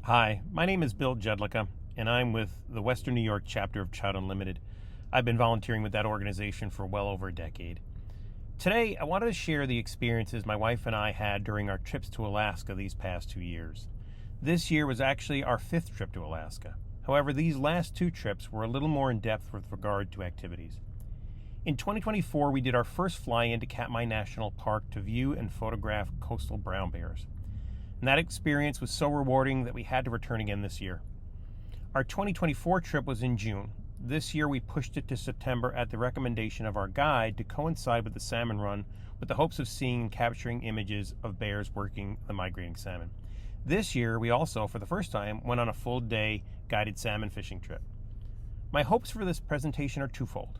Hi, my name is Bill Jedlicka, and I'm with the Western New York chapter of Trout Unlimited. I've been volunteering with that organization for well over a decade. Today, I wanted to share the experiences my wife and I had during our trips to Alaska these past 2 years. This year was actually our 5th trip to Alaska. However, these last 2 trips were a little more in depth with regard to activities. In 2024, we did our first fly into Katmai National Park to view and photograph coastal brown bears. And that experience was so rewarding that we had to return again this year. Our 2024 trip was in June. This year we pushed it to September at the recommendation of our guide to coincide with the salmon run, with the hopes of seeing and capturing images of bears working the migrating salmon. This year we also, for the first time, went on a full day guided salmon fishing trip. My hopes for this presentation are twofold.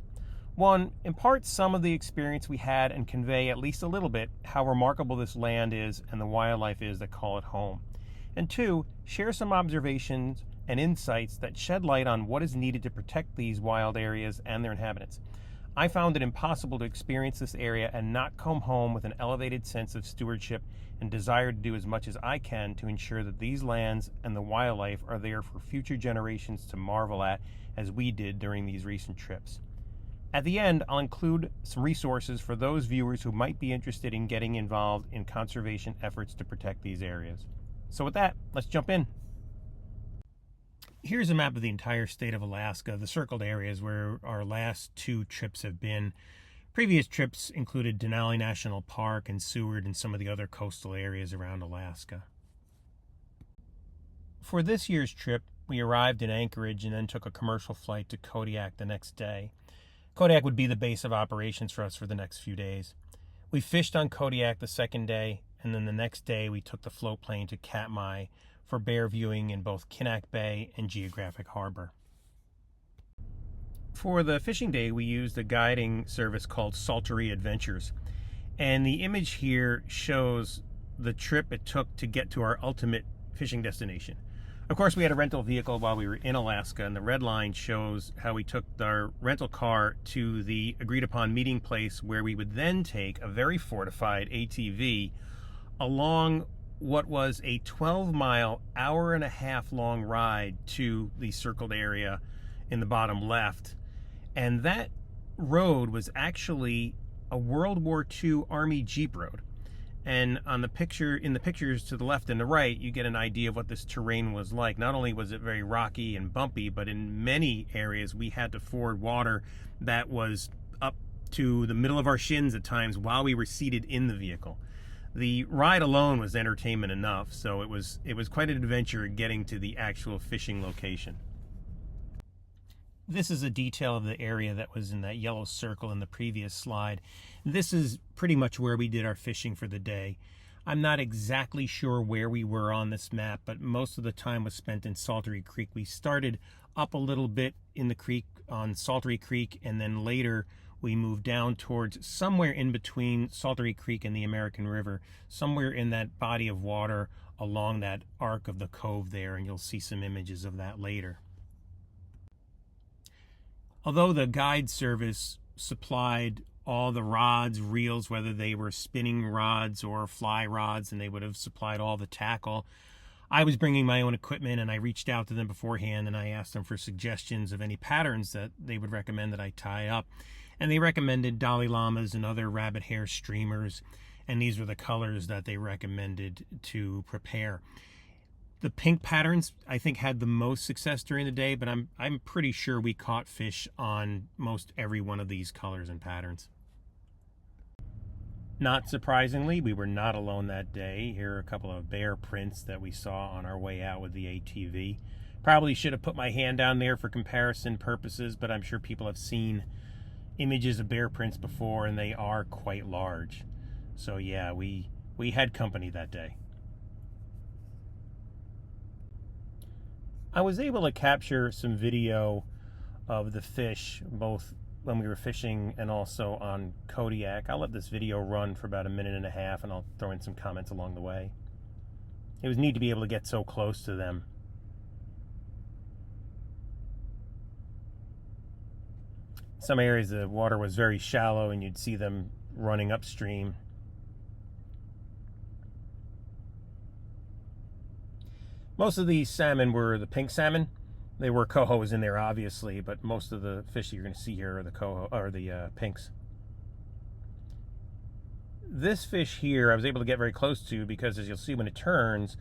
One, impart some of the experience we had and convey at least a little bit how remarkable this land is and the wildlife is that call it home. And two, share some observations and insights that shed light on what is needed to protect these wild areas and their inhabitants. I found it impossible to experience this area and not come home with an elevated sense of stewardship and desire to do as much as I can to ensure that these lands and the wildlife are there for future generations to marvel at, as we did during these recent trips. At the end, I'll include some resources for those viewers who might be interested in getting involved in conservation efforts to protect these areas. So with that, let's jump in. Here's a map of the entire state of Alaska, the circled areas where our last 2 trips have been. Previous trips included Denali National Park and Seward and some of the other coastal areas around Alaska. For this year's trip, we arrived in Anchorage and then took a commercial flight to Kodiak the next day. Kodiak would be the base of operations for us for the next few days. We fished on Kodiak the second day, and then the next day we took the float plane to Katmai for bear viewing in both Kinnack Bay and Geographic Harbor. For the fishing day, we used a guiding service called Saltery Adventures, and the image here shows the trip it took to get to our ultimate fishing destination. Of course, we had a rental vehicle while we were in Alaska, and the red line shows how we took our rental car to the agreed-upon meeting place where we would then take a very fortified ATV along what was a 12-mile, hour-and-a-half-long ride to the circled area in the bottom left. And that road was actually a World War II Army Jeep road. And in the pictures to the left and the right, you get an idea of what this terrain was like. Not only was it very rocky and bumpy, but in many areas we had to ford water that was up to the middle of our shins at times while we were seated in the vehicle. The ride alone was entertainment enough, so it was quite an adventure getting to the actual fishing location. This is a detail of the area that was in that yellow circle in the previous slide. This is pretty much where we did our fishing for the day. I'm not exactly sure where we were on this map, but most of the time was spent in Saltery Creek. We started up a little bit in the creek on Saltery Creek, and then later we moved down towards somewhere in between Saltery Creek and the American River, somewhere in that body of water along that arc of the cove there, and you'll see some images of that later. Although the guide service supplied all the rods, reels, whether they were spinning rods or fly rods, and they would have supplied all the tackle, I was bringing my own equipment, and I reached out to them beforehand and I asked them for suggestions of any patterns that they would recommend that I tie up. And they recommended Dalai Lamas and other rabbit hair streamers, and these were the colors that they recommended to prepare. The pink patterns, I think, had the most success during the day, but I'm pretty sure we caught fish on most every one of these colors and patterns. Not surprisingly, we were not alone that day. Here are a couple of bear prints that we saw on our way out with the ATV. Probably should have put my hand down there for comparison purposes, but I'm sure people have seen images of bear prints before, and they are quite large. So yeah, we had company that day. I was able to capture some video of the fish, both when we were fishing and also on Kodiak. I'll let this video run for about a minute and a half, and I'll throw in some comments along the way. It was neat to be able to get so close to them. Some areas the water was very shallow and you'd see them running upstream. Most of these salmon were the pink salmon. There were cohos in there, obviously, but most of the fish you're going to see here are the coho or the pinks. This fish here, I was able to get very close to because, as you'll see when it turns,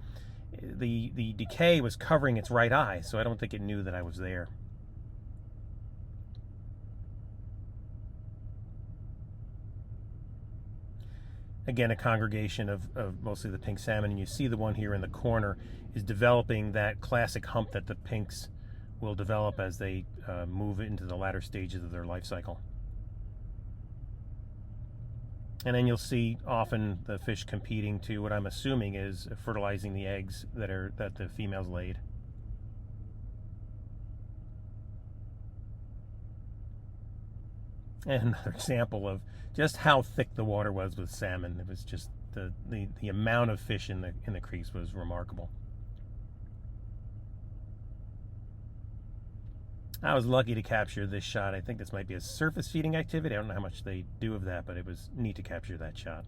the decay was covering its right eye, so I don't think it knew that I was there. Again, a congregation of mostly the pink salmon, and you see the one here in the corner is developing that classic hump that the pinks will develop as they move into the latter stages of their life cycle. And then you'll see often the fish competing to what I'm assuming is fertilizing the eggs that the females laid. And another example of just how thick the water was with salmon. It was just the amount of fish in the creeks was remarkable. I was lucky to capture this shot. I think this might be a surface feeding activity. I don't know how much they do of that, but it was neat to capture that shot.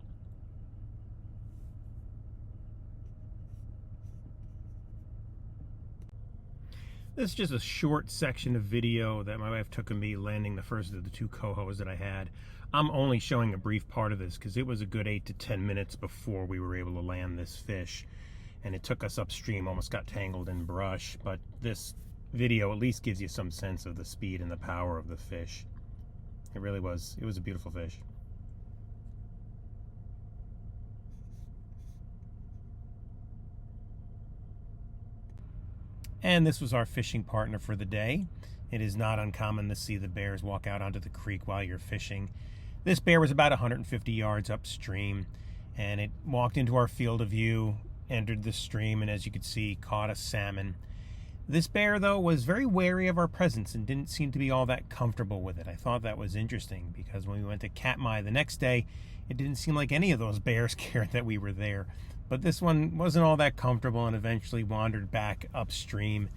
This is just a short section of video that my wife took of me landing the first of the 2 cohos that I had. I'm only showing a brief part of this because it was a good 8 to 10 minutes before we were able to land this fish. And it took us upstream, almost got tangled in brush, but this video at least gives you some sense of the speed and the power of the fish. It really was. It was a beautiful fish. And this was our fishing partner for the day. It is not uncommon to see the bears walk out onto the creek while you're fishing. This bear was about 150 yards upstream, and it walked into our field of view, entered the stream, and as you could see, caught a salmon. This bear, though, was very wary of our presence and didn't seem to be all that comfortable with it. I thought that was interesting because when we went to Katmai the next day, it didn't seem like any of those bears cared that we were there. But this one wasn't all that comfortable and eventually wandered back upstream,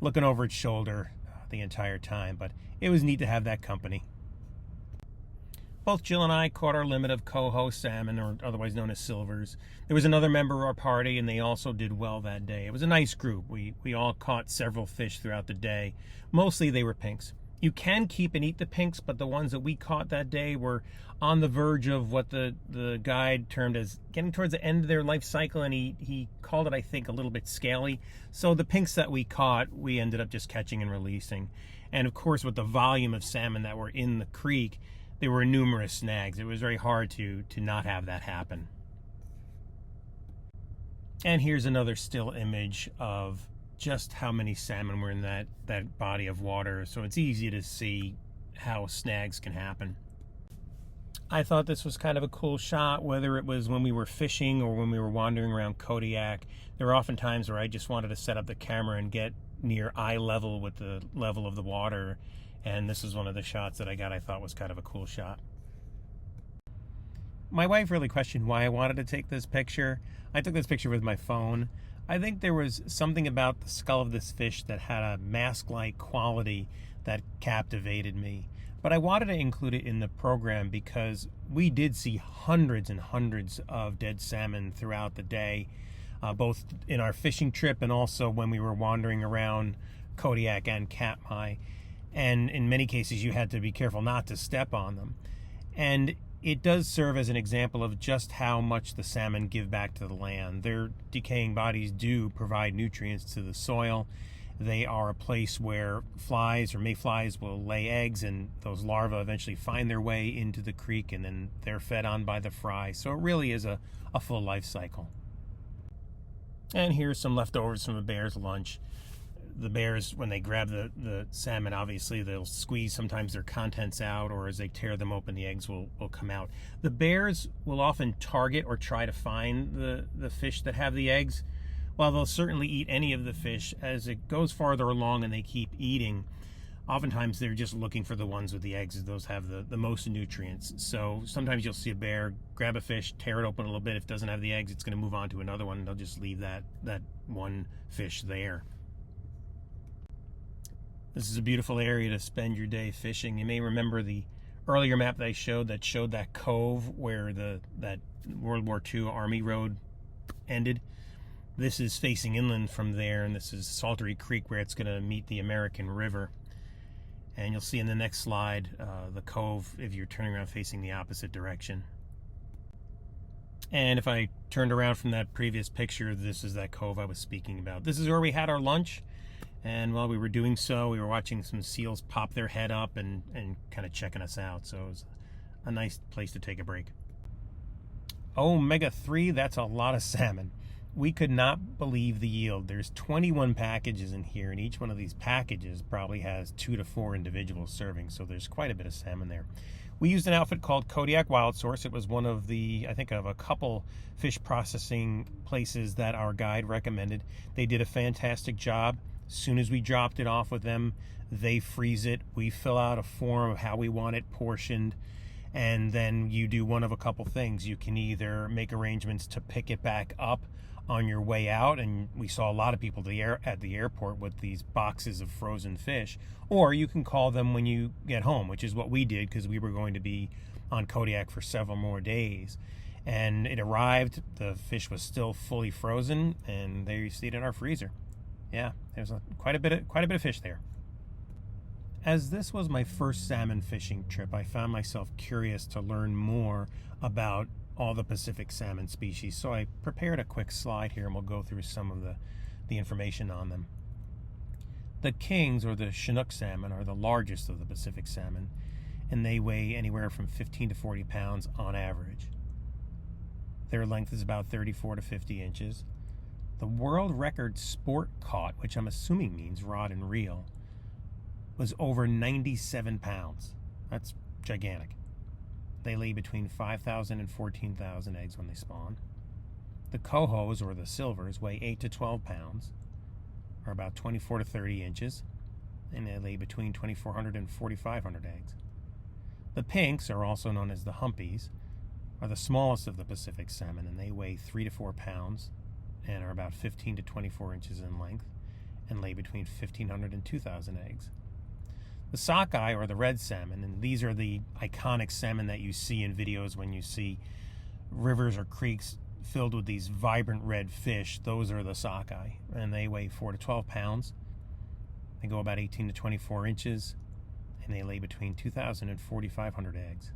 looking over its shoulder the entire time. But it was neat to have that company. Both Jill and I caught our limit of coho salmon, or otherwise known as silvers. There was another member of our party, and they also did well that day. It was a nice group. We all caught several fish throughout the day. Mostly they were pinks. You can keep and eat the pinks, but the ones that we caught that day were on the verge of what the guide termed as getting towards the end of their life cycle, and he called it, I think, a little bit scaly. So the pinks that we caught, we ended up just catching and releasing. And of course, with the volume of salmon that were in the creek, there were numerous snags. It was very hard to not have that happen. And here's another still image of just how many salmon were in that body of water. So it's easy to see how snags can happen. I thought this was kind of a cool shot, whether it was when we were fishing or when we were wandering around Kodiak. There were often times where I just wanted to set up the camera and get near eye level with the level of the water. And this is one of the shots that I got. I thought was kind of a cool shot. My wife really questioned why I wanted to take this picture. I took this picture with my phone. I think there was something about the skull of this fish that had a mask-like quality that captivated me. But I wanted to include it in the program because we did see hundreds and hundreds of dead salmon throughout the day, both in our fishing trip and also when we were wandering around Kodiak and Katmai. And in many cases, you had to be careful not to step on them. And it does serve as an example of just how much the salmon give back to the land. Their decaying bodies do provide nutrients to the soil. They are a place where flies or mayflies will lay eggs, and those larvae eventually find their way into the creek, and then they're fed on by the fry. So it really is a full life cycle. And here's some leftovers from a bear's lunch. The bears, when they grab the salmon, obviously they'll squeeze sometimes their contents out, or as they tear them open, the eggs will come out. The bears will often target or try to find the fish that have the eggs. While they'll certainly eat any of the fish, as it goes farther along and they keep eating, oftentimes they're just looking for the ones with the eggs, as those have the most nutrients. So sometimes you'll see a bear grab a fish, tear it open a little bit. If it doesn't have the eggs, it's going to move on to another one, and they'll just leave that one fish there. This is a beautiful area to spend your day fishing. You may remember the earlier map that I showed that cove where that World War II Army road ended. This is facing inland from there, and this is Saltery Creek where it's going to meet the American River. And you'll see in the next slide the cove if you're turning around facing the opposite direction. And if I turned around from that previous picture, this is that cove I was speaking about. This is where we had our lunch, and while we were doing so, we were watching some seals pop their head up and kind of checking us out. So it was a nice place to take a break. Omega-3, that's a lot of salmon. We could not believe the yield. There's 21 packages in here, and each one of these packages probably has 2 to 4 individual servings, so there's quite a bit of salmon there. We used an outfit called Kodiak Wild Source. It was one of the, I think, of a couple fish processing places that our guide recommended. They did a fantastic job. As soon as we dropped it off with them, they freeze it. We fill out a form of how we want it portioned, and then you do one of a couple things. You can either make arrangements to pick it back up on your way out, and we saw a lot of people at the airport with these boxes of frozen fish, or you can call them when you get home, which is what we did because we were going to be on Kodiak for several more days. And it arrived, the fish was still fully frozen, and there you see it in our freezer. Yeah, there's quite a bit of fish there. As this was my first salmon fishing trip, I found myself curious to learn more about all the Pacific salmon species. So I prepared a quick slide here, and we'll go through some of the information on them. The kings, or the Chinook salmon, are the largest of the Pacific salmon, and they weigh anywhere from 15 to 40 pounds on average. Their length is about 34 to 50 inches. The world record sport caught, which I'm assuming means rod and reel, was over 97 pounds. That's gigantic. They lay between 5,000 and 14,000 eggs when they spawn. The cohos, or the silvers, weigh 8 to 12 pounds, are about 24 to 30 inches, and they lay between 2,400 and 4,500 eggs. The pinks, are also known as the humpies, are the smallest of the Pacific salmon, and they weigh 3 to 4 pounds and are about 15 to 24 inches in length and lay between 1,500 and 2,000 eggs. The sockeye, or the red salmon, and these are the iconic salmon that you see in videos when you see rivers or creeks filled with these vibrant red fish. Those are the sockeye, and they weigh 4 to 12 pounds. They go about 18 to 24 inches, and they lay between 2,000 and 4,500 eggs.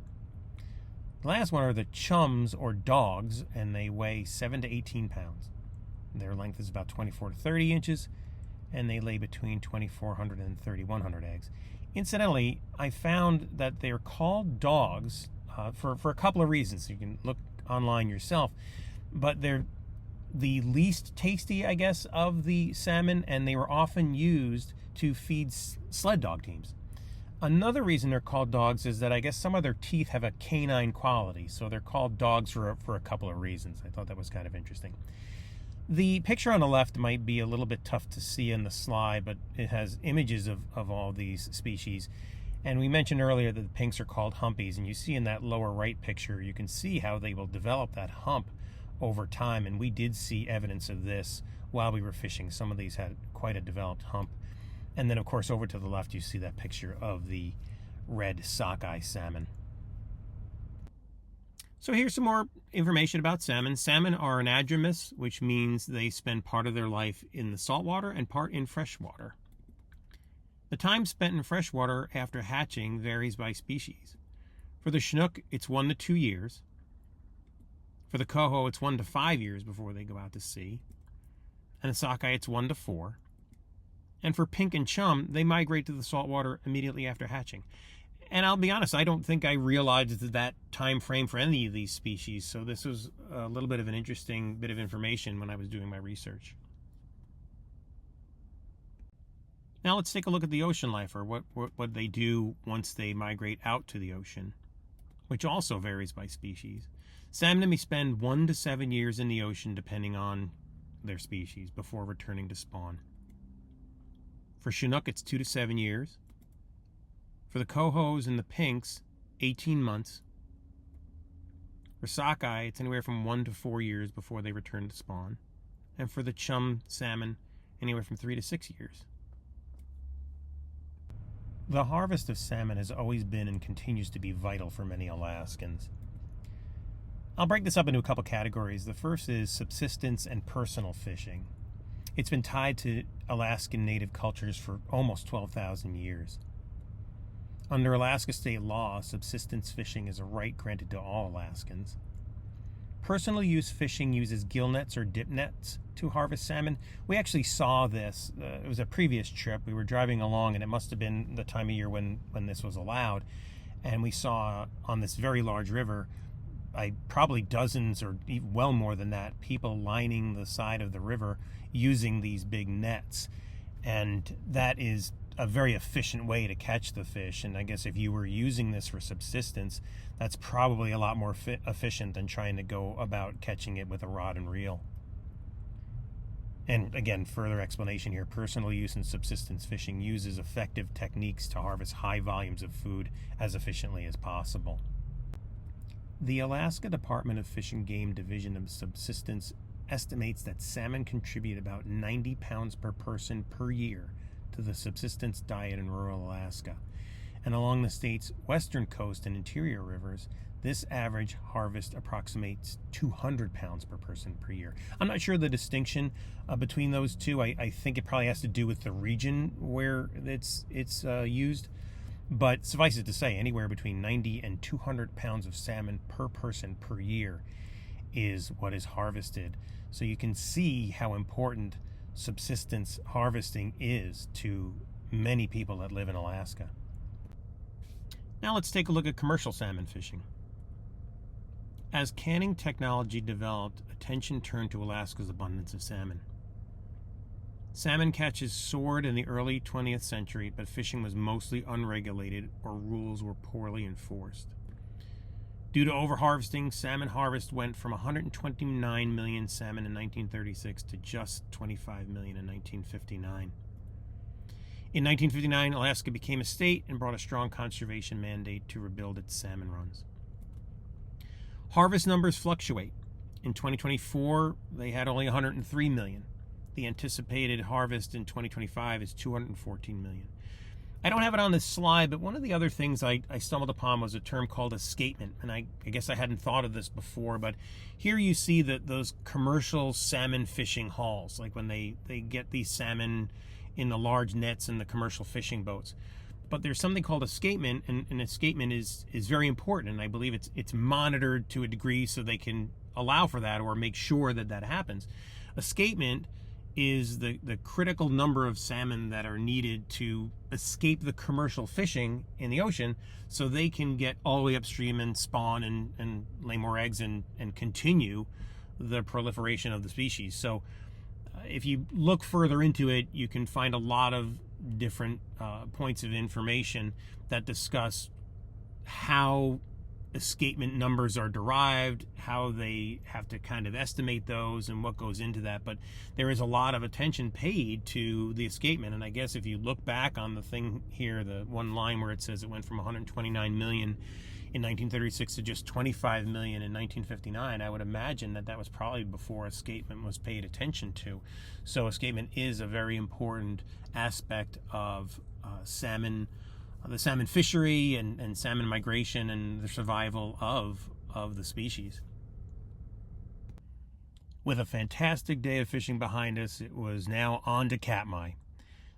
The last one are the chums, or dogs, and they weigh 7 to 18 pounds. Their length is about 24 to 30 inches, and they lay between 2,400 and 3,100 eggs. Incidentally, I found that they're called dogs for a couple of reasons. You can look online yourself, but they're the least tasty, I guess, of the salmon, and they were often used to feed sled dog teams. Another reason they're called dogs is that I guess some of their teeth have a canine quality, so they're called dogs for a couple of reasons. I thought that was kind of interesting. The picture on the left might be a little bit tough to see in the slide, but it has images of all these species. And we mentioned earlier that the pinks are called humpies, and you see in that lower right picture, you can see how they will develop that hump over time, and we did see evidence of this while we were fishing. Some of these had quite a developed hump. And then, of course, over to the left, you see that picture of the red sockeye salmon. So here's some more information about salmon. Salmon are anadromous, which means they spend part of their life in the saltwater and part in freshwater. The time spent in freshwater after hatching varies by species. For the Chinook, it's 1 to 2 years. For the coho, it's 1 to 5 years before they go out to sea. And the sockeye, it's 1 to 4. And for pink and chum, they migrate to the saltwater immediately after hatching. And I'll be honest, I don't think I realized that time frame for any of these species, so this was a little bit of an interesting bit of information when I was doing my research. Now let's take a look at the ocean life, or what they do once they migrate out to the ocean, which also varies by species. Salmon may spend 1 to 7 years in the ocean, depending on their species, before returning to spawn. For Chinook, it's 2 to 7 years. For the cohos and the pinks, 18 months. For sockeye, it's anywhere from 1 to 4 years before they return to spawn. And for the chum salmon, anywhere from 3 to 6 years. The harvest of salmon has always been and continues to be vital for many Alaskans. I'll break this up into a couple categories. The first is subsistence and personal fishing. It's been tied to Alaskan native cultures for almost 12,000 years. Under Alaska state law, subsistence fishing is a right granted to all Alaskans. Personal use fishing uses gill nets or dip nets to harvest salmon. We actually saw this. It was a previous trip. We were driving along, and it must have been the time of year when this was allowed. And we saw on this very large river, probably dozens or well more than that, people lining the side of the river using these big nets. And that is a very efficient way to catch the fish. And I guess if you were using this for subsistence, that's probably a lot more efficient than trying to go about catching it with a rod and reel. And again, further explanation here, personal use and subsistence fishing uses effective techniques to harvest high volumes of food as efficiently as possible. The Alaska Department of Fish and Game Division of Subsistence estimates that salmon contribute about 90 pounds per person per year to the subsistence diet in rural Alaska. And along the state's western coast and interior rivers, this average harvest approximates 200 pounds per person per year. I'm not sure the distinction between those two. I think it probably has to do with the region where it's used. But suffice it to say, anywhere between 90 and 200 pounds of salmon per person per year is what is harvested. So you can see how important subsistence harvesting is to many people that live in Alaska. Now let's take a look at commercial salmon fishing. As canning technology developed, attention turned to Alaska's abundance of salmon. Salmon catches soared in the early 20th century, but fishing was mostly unregulated or rules were poorly enforced. Due to overharvesting, salmon harvest went from 129 million salmon in 1936 to just 25 million in 1959. In 1959, Alaska became a state and brought a strong conservation mandate to rebuild its salmon runs. Harvest numbers fluctuate. In 2024, they had only 103 million. The anticipated harvest in 2025 is 214 million. I don't have it on this slide, but one of the other things I stumbled upon was a term called escapement, and I guess I hadn't thought of this before, but here you see that those commercial salmon fishing hauls, like when they get these salmon in the large nets in the commercial fishing boats. But there's something called escapement, and an escapement is very important, and I believe it's monitored to a degree so they can allow for that or make sure that that happens. Escapement is the critical number of salmon that are needed to escape the commercial fishing in the ocean so they can get all the way upstream and spawn and lay more eggs and continue the proliferation of the species. So if you look further into it, you can find a lot of different points of information that discuss how escapement numbers are derived, how they have to kind of estimate those and what goes into that. But there is a lot of attention paid to the escapement. And I guess if you look back on the thing here, the one line where it says it went from 129 million in 1936 to just 25 million in 1959, I would imagine that was probably before escapement was paid attention to. So escapement is a very important aspect of the salmon fishery and salmon migration and the survival of the species. With a fantastic day of fishing behind us, it was now on to Katmai.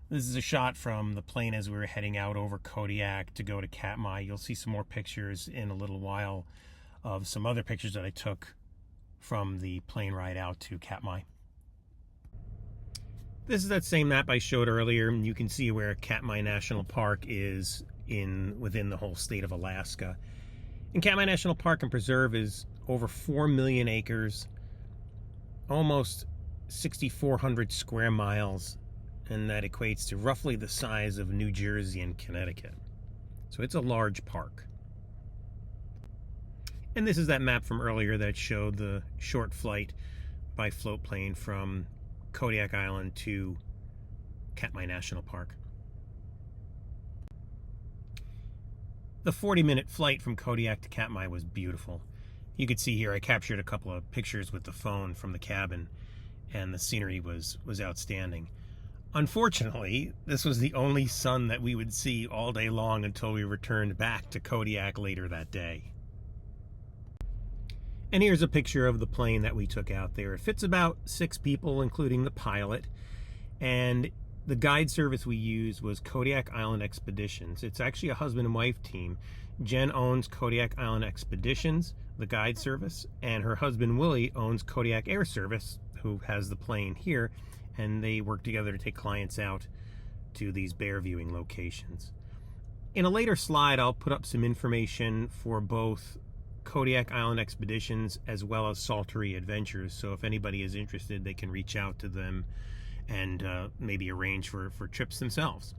This is a shot from the plane as we were heading out over Kodiak to go to Katmai. You'll see some more pictures in a little while of some other pictures that I took from the plane ride out to Katmai. This is that same map I showed earlier, and you can see where Katmai National Park is within the whole state of Alaska. And Katmai National Park and Preserve is over 4 million acres, almost 6,400 square miles, and that equates to roughly the size of New Jersey and Connecticut. So it's a large park. And this is that map from earlier that showed the short flight by float plane from Kodiak Island to Katmai National Park. The 40-minute flight from Kodiak to Katmai was beautiful. You could see here I captured a couple of pictures with the phone from the cabin, and the scenery was outstanding. Unfortunately, this was the only sun that we would see all day long until we returned back to Kodiak later that day. And here's a picture of the plane that we took out there. It fits about 6 people, including the pilot. And the guide service we used was Kodiak Island Expeditions. It's actually a husband and wife team. Jen owns Kodiak Island Expeditions, the guide service, and her husband Willie owns Kodiak Air Service, who has the plane here, and they work together to take clients out to these bear viewing locations. In a later slide, I'll put up some information for both Kodiak Island Expeditions as well as Saltery Adventures, so if anybody is interested, they can reach out to them and maybe arrange for trips themselves.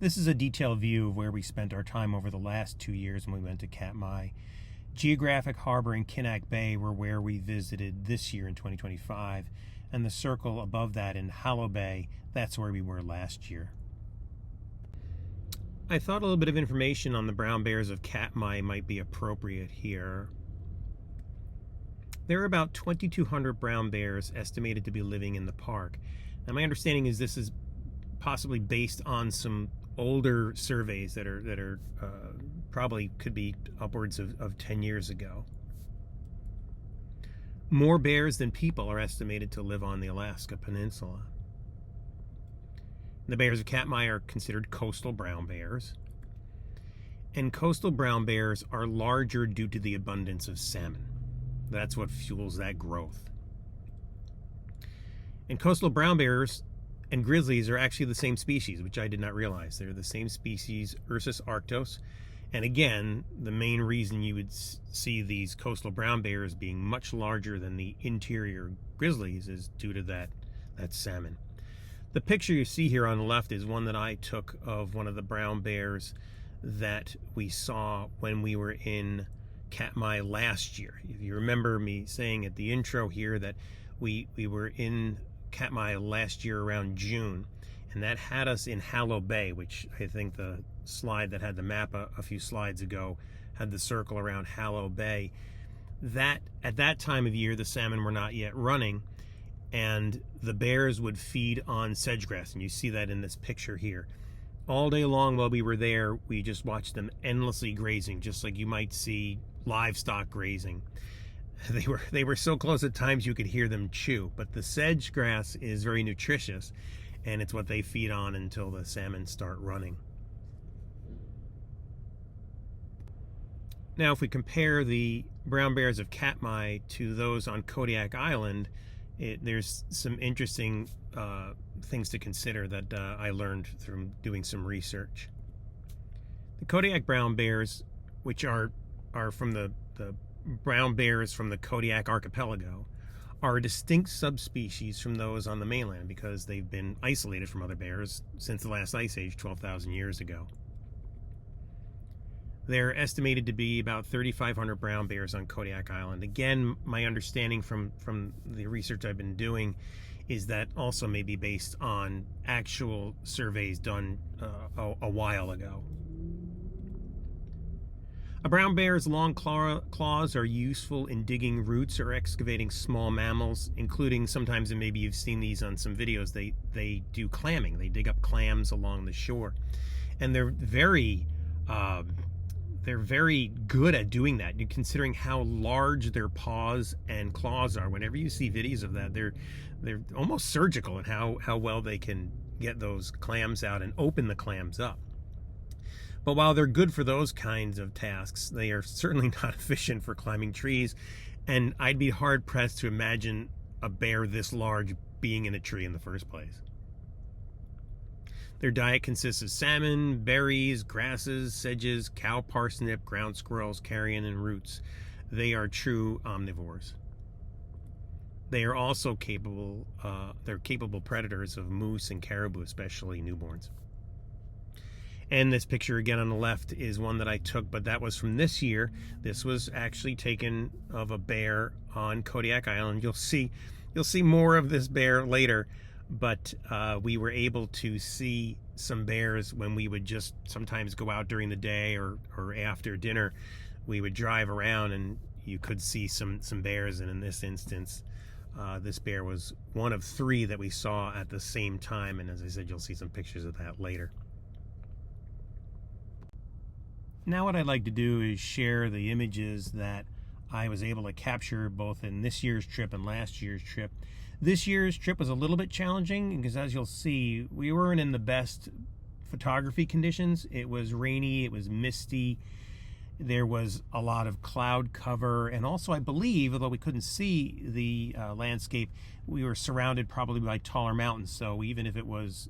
This is a detailed view of where we spent our time over the last 2 years when we went to Katmai. Geographic Harbor and Kinnack Bay were where we visited this year in 2025, and the circle above that in Hallow Bay, that's where we were last year. I thought a little bit of information on the brown bears of Katmai might be appropriate here. There are about 2,200 brown bears estimated to be living in the park. Now, my understanding is this is possibly based on some older surveys that are probably could be upwards of 10 years ago. More bears than people are estimated to live on the Alaska Peninsula. The bears of Katmai are considered coastal brown bears. And coastal brown bears are larger due to the abundance of salmon. That's what fuels that growth. And coastal brown bears and grizzlies are actually the same species, which I did not realize. They're the same species, Ursus arctos. And again, the main reason you would see these coastal brown bears being much larger than the interior grizzlies is due to that salmon. The picture you see here on the left is one that I took of one of the brown bears that we saw when we were in Katmai last year. If you remember me saying at the intro here that we were in Katmai last year around June, and that had us in Hallow Bay, which I think the slide that had the map a few slides ago had the circle around Hallow Bay. That at that time of year the salmon were not yet running, and the bears would feed on sedge grass, and you see that in this picture here. All day long while we were there, we just watched them endlessly grazing, just like you might see livestock grazing. They were so close at times you could hear them chew, but the sedge grass is very nutritious, and it's what they feed on until the salmon start running. Now, if we compare the brown bears of Katmai to those on Kodiak Island, there's some interesting things to consider that I learned from doing some research. The Kodiak brown bears, which are from the brown bears from the Kodiak archipelago, are a distinct subspecies from those on the mainland because they've been isolated from other bears since the last ice age 12,000 years ago. They're estimated to be about 3,500 brown bears on Kodiak Island. Again, my understanding from the research I've been doing is that also may be based on actual surveys done a while ago. A brown bear's long claws are useful in digging roots or excavating small mammals, including sometimes, and maybe you've seen these on some videos, they do clamming. They dig up clams along the shore. And they're very good at doing that, considering how large their paws and claws are. Whenever you see videos of that, they're almost surgical in how well they can get those clams out and open the clams up. But while they're good for those kinds of tasks, they are certainly not efficient for climbing trees, and I'd be hard-pressed to imagine a bear this large being in a tree in the first place. Their diet consists of salmon, berries, grasses, sedges, cow parsnip, ground squirrels, carrion, and roots. They are true omnivores. They are also capable predators of moose and caribou, especially newborns. And this picture again on the left is one that I took, but that was from this year. This was actually taken of a bear on Kodiak Island. You'll see more of this bear later, but we were able to see some bears when we would just sometimes go out during the day or after dinner. We would drive around and you could see some bears, and in this instance, this bear was one of 3 that we saw at the same time, and as I said, you'll see some pictures of that later. Now what I'd like to do is share the images that I was able to capture both in this year's trip and last year's trip. This year's trip was a little bit challenging because, as you'll see, we weren't in the best photography conditions. It was rainy, it was misty, there was a lot of cloud cover, and also I believe, although we couldn't see the landscape, we were surrounded probably by taller mountains, so even if it was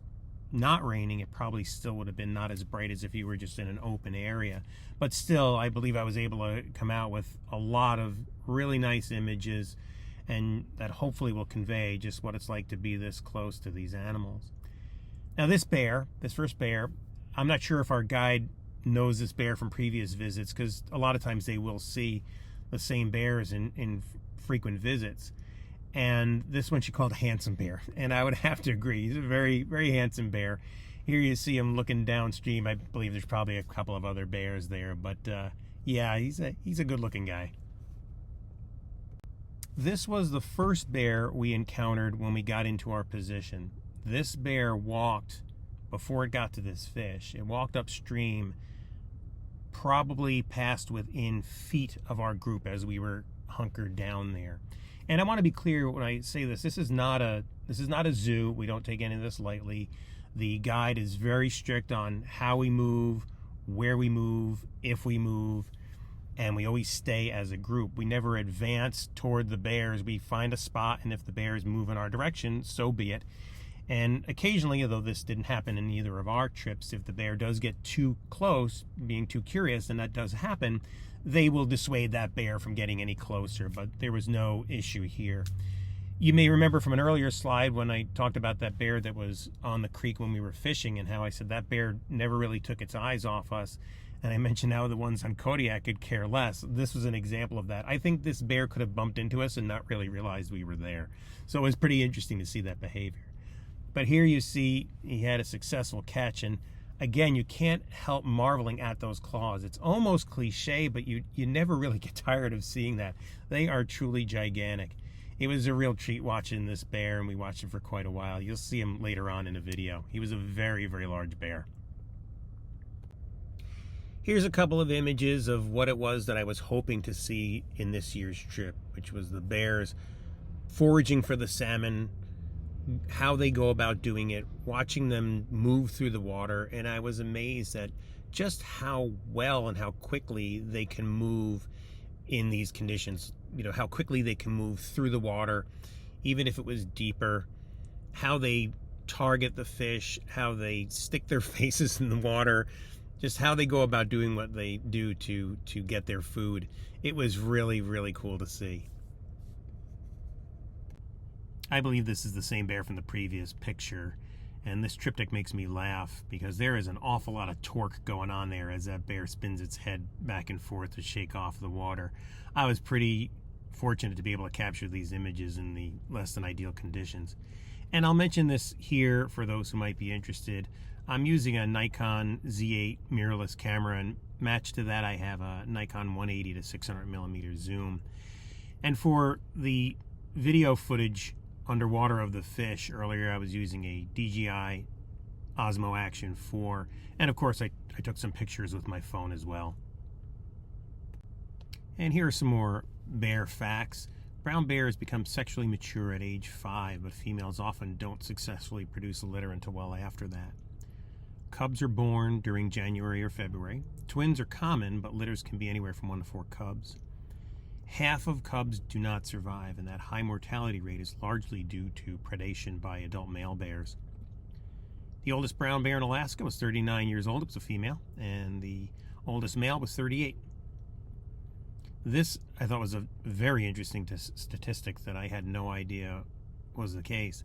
not raining, it probably still would have been not as bright as if you were just in an open area. But still, I believe I was able to come out with a lot of really nice images, and that hopefully will convey just what it's like to be this close to these animals. Now this first bear, I'm not sure if our guide knows this bear from previous visits, because a lot of times they will see the same bears in frequent visits. And this one she called handsome bear, and I would have to agree, he's a very, very handsome bear. Here you see him looking downstream. I believe there's probably a couple of other bears there, but yeah, he's a good looking guy. This was the first bear we encountered when we got into our position. This bear walked, before it got to this fish, it walked upstream, probably passed within feet of our group as we were hunkered down there. And I want to be clear when I say this, this is not a zoo. We don't take any of this lightly. The guide is very strict on how we move, where we move, if we move, and we always stay as a group. We never advance toward the bears. We find a spot, and if the bears move in our direction, so be it. And occasionally, although this didn't happen in either of our trips, if the bear does get too close, being too curious, and that does happen, they will dissuade that bear from getting any closer, but there was no issue here. You may remember from an earlier slide when I talked about that bear that was on the creek when we were fishing, and how I said that bear never really took its eyes off us, and I mentioned how the ones on Kodiak could care less. This was an example of that. I think this bear could have bumped into us and not really realized we were there. So it was pretty interesting to see that behavior. But here you see he had a successful catch, and again, you can't help marveling at those claws. It's almost cliche, but you never really get tired of seeing that. They are truly gigantic. It was a real treat watching this bear, and we watched him for quite a while. You'll see him later on in a video. He was a very, very large bear. Here's a couple of images of what it was that I was hoping to see in this year's trip, which was the bears foraging for the salmon, how they go about doing it, watching them move through the water, and I was amazed at just how well and how quickly they can move in these conditions. You know, how quickly they can move through the water, even if it was deeper, how they target the fish, how they stick their faces in the water, just how they go about doing what they do to get their food. It was really, really cool to see. I believe this is the same bear from the previous picture, and this triptych makes me laugh because there is an awful lot of torque going on there as that bear spins its head back and forth to shake off the water. I was pretty fortunate to be able to capture these images in the less than ideal conditions. And I'll mention this here for those who might be interested. I'm using a Nikon Z8 mirrorless camera, and matched to that I have a Nikon 180 to 600mm zoom. And for the video footage underwater of the fish, earlier I was using a DJI Osmo Action 4, and of course I took some pictures with my phone as well. And here are some more bear facts. Brown bears become sexually mature at age 5, but females often don't successfully produce a litter until well after that. Cubs are born during January or February. Twins are common, but litters can be anywhere from 1 to 4 cubs. Half of cubs do not survive, and that high mortality rate is largely due to predation by adult male bears. The oldest brown bear in Alaska was 39 years old. It was a female, and the oldest male was 38. This, I thought, was a very interesting statistic that I had no idea was the case.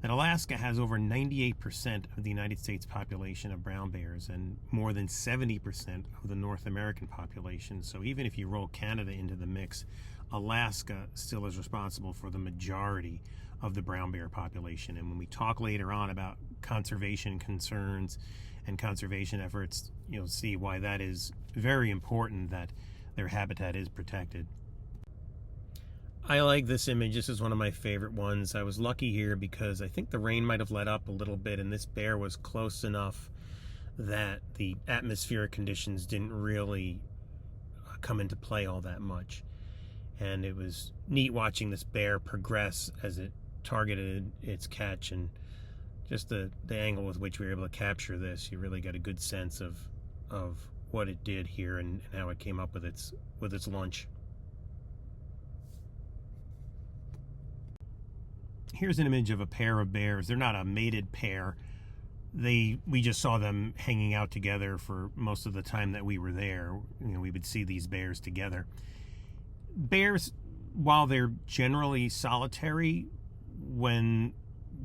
That Alaska has over 98% of the United States population of brown bears and more than 70% of the North American population. So even if you roll Canada into the mix, Alaska still is responsible for the majority of the brown bear population. And when we talk later on about conservation concerns and conservation efforts, you'll see why that is very important, that their habitat is protected. I like this image. This is one of my favorite ones. I was lucky here because I think the rain might have let up a little bit, and this bear was close enough that the atmospheric conditions didn't really come into play all that much. And it was neat watching this bear progress as it targeted its catch, and just the angle with which we were able to capture this, you really got a good sense of what it did here and how it came up with its lunch. Here's an image of a pair of bears. They're not a mated pair. We just saw them hanging out together for most of the time that we were there. We would see these bears together. Bears, while they're generally solitary, when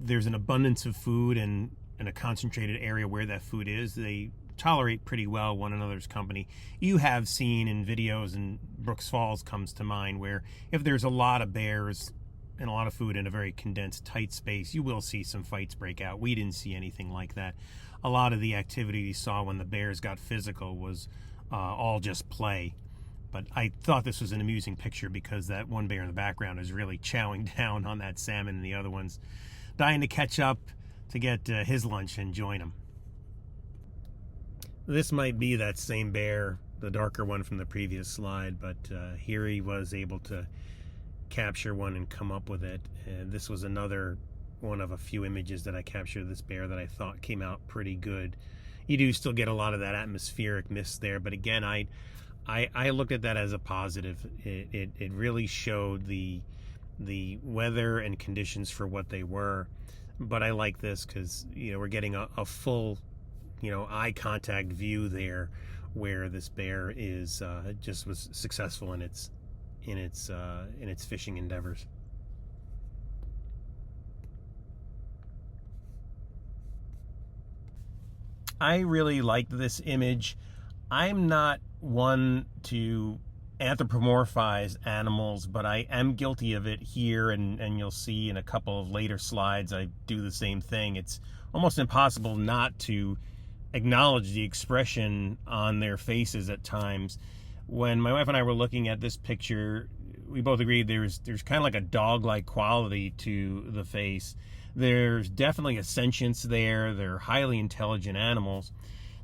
there's an abundance of food and a concentrated area where that food is, they tolerate pretty well one another's company. You have seen in videos, and Brooks Falls comes to mind, where if there's a lot of bears and a lot of food in a very condensed, tight space, you will see some fights break out. We didn't see anything like that. A lot of the activity we saw when the bears got physical was all just play. But I thought this was an amusing picture because that one bear in the background is really chowing down on that salmon, and the other one's dying to catch up to get his lunch and join him. This might be that same bear, the darker one from the previous slide, but here he was able to capture one and come up with it. And this was another one of a few images that I captured of this bear that I thought came out pretty good. You do still get a lot of that atmospheric mist there, but again, I looked at that as a positive. It really showed the weather and conditions for what they were. But I like this because we're getting a full eye contact view there, where this bear is just was successful in its fishing endeavors. I really liked this image. I'm not one to anthropomorphize animals, but I am guilty of it here, and you'll see in a couple of later slides I do the same thing. It's almost impossible not to acknowledge the expression on their faces at times. When my wife and I were looking at this picture, we both agreed there's kind of like a dog-like quality to the face. There's definitely a sentience there. They're highly intelligent animals.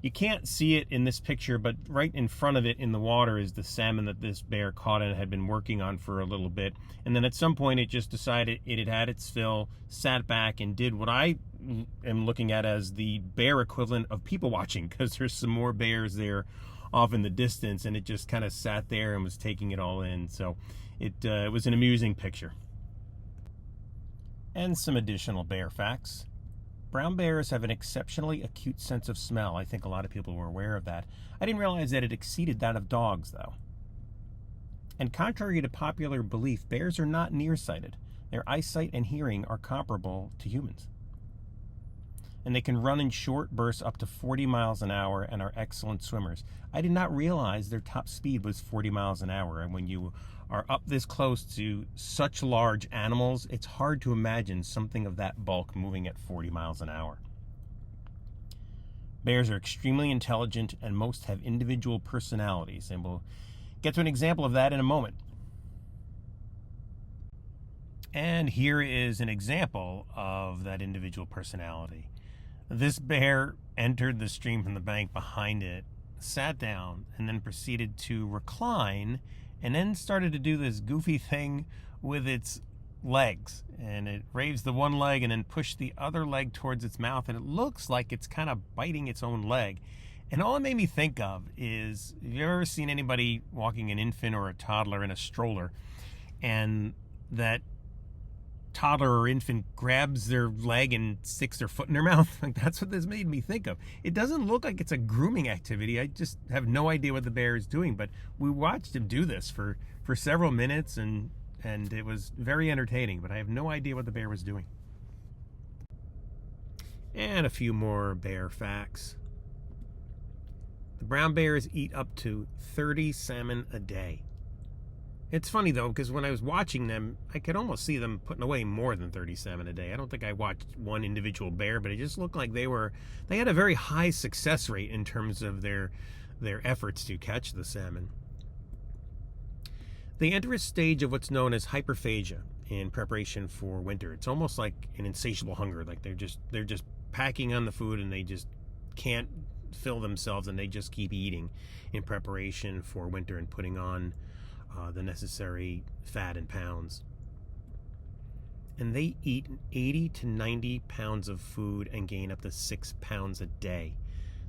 You can't see it in this picture, but right in front of it in the water is the salmon that this bear caught and had been working on for a little bit. And then at some point it just decided it had had its fill, sat back, and did what I am looking at as the bear equivalent of people watching, because there's some more bears there off in the distance, and it just kind of sat there and was taking it all in. So it was an amusing picture. And some additional bear facts. Brown bears have an exceptionally acute sense of smell. I think a lot of people were aware of that. I didn't realize that it exceeded that of dogs, though. And contrary to popular belief, bears are not nearsighted. Their eyesight and hearing are comparable to humans. And they can run in short bursts up to 40 miles an hour and are excellent swimmers. I did not realize their top speed was 40 miles an hour. And when you are up this close to such large animals, it's hard to imagine something of that bulk moving at 40 miles an hour. Bears are extremely intelligent, and most have individual personalities, and we'll get to an example of that in a moment. And here is an example of that individual personality. This bear entered the stream from the bank behind it, sat down, and then proceeded to recline, and then started to do this goofy thing with its legs. And it raised the one leg and then pushed the other leg towards its mouth, and it looks like it's kind of biting its own leg. And all it made me think of is, have you ever seen anybody walking an infant or a toddler in a stroller, and that toddler or infant grabs their leg and sticks their foot in their mouth? Like, that's what this made me think of. It doesn't look like it's a grooming activity. I just have no idea what the bear is doing, but we watched him do this for several minutes, and it was very entertaining, but I have no idea what the bear was doing. And a few more bear facts. The brown bears eat up to 30 salmon a day. It's funny, though, because when I was watching them, I could almost see them putting away more than 30 salmon a day. I don't think I watched one individual bear, but it just looked like they had a very high success rate in terms of their efforts to catch the salmon. They enter a stage of what's known as hyperphagia in preparation for winter. It's almost like an insatiable hunger. Like they're just packing on the food, and they just can't fill themselves, and they just keep eating in preparation for winter and putting on the necessary fat and pounds. And they eat 80 to 90 pounds of food and gain up to 6 pounds a day.